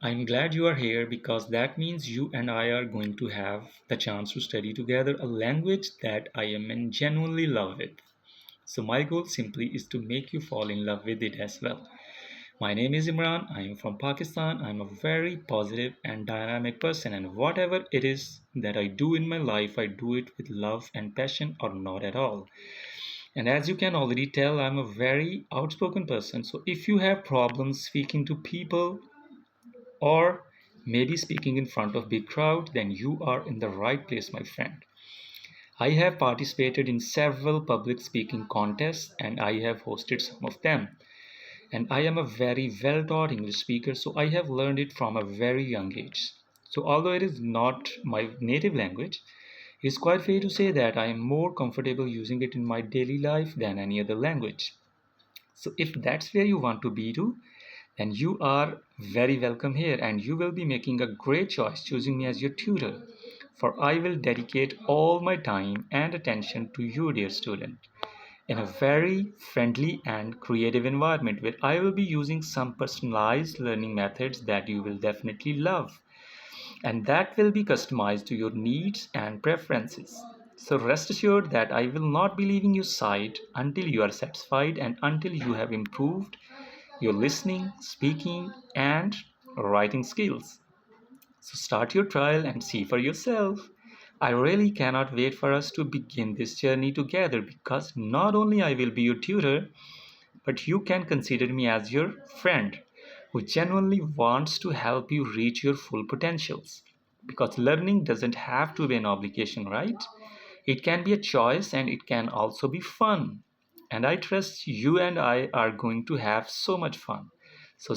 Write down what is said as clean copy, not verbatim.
I'm glad you are here because that means you and I are going to have the chance to study together a language that I am in genuinely love with. So, my goal simply is to make you fall in love with it as well. My name is Imran. I am from Pakistan. I'm a very positive and dynamic person, and whatever it is that I do in my life, I do it with love and passion or not at all. And as you can already tell, I'm a very outspoken person. So, if you have problems speaking to people, or maybe speaking in front of big crowd, then you are in the right place, my friend. I have participated in several public speaking contests and I have hosted some of them. And I am a very well taught English speaker, so I have learned it from a very young age. So, although it is not my native language, it is quite fair to say that I am more comfortable using it in my daily life than any other language. So, if that's where you want to be to, then you are very welcome here and you will be making a great choice choosing me as your tutor. For I will dedicate all my time and attention to you, dear student, in a very friendly and creative environment where I will be using some personalized learning methods that you will definitely love and that will be customized to your needs and preferences. So rest assured that I will not be leaving your side until you are satisfied and until you have improved your listening, speaking, and writing skills. So start your trial and see for yourself. I really cannot wait for us to begin this journey together because not only I will be your tutor, but you can consider me as your friend who genuinely wants to help you reach your full potentials. Because learning doesn't have to be an obligation, right? It can be a choice and it can also be fun. And I trust you and I are going to have so much fun. So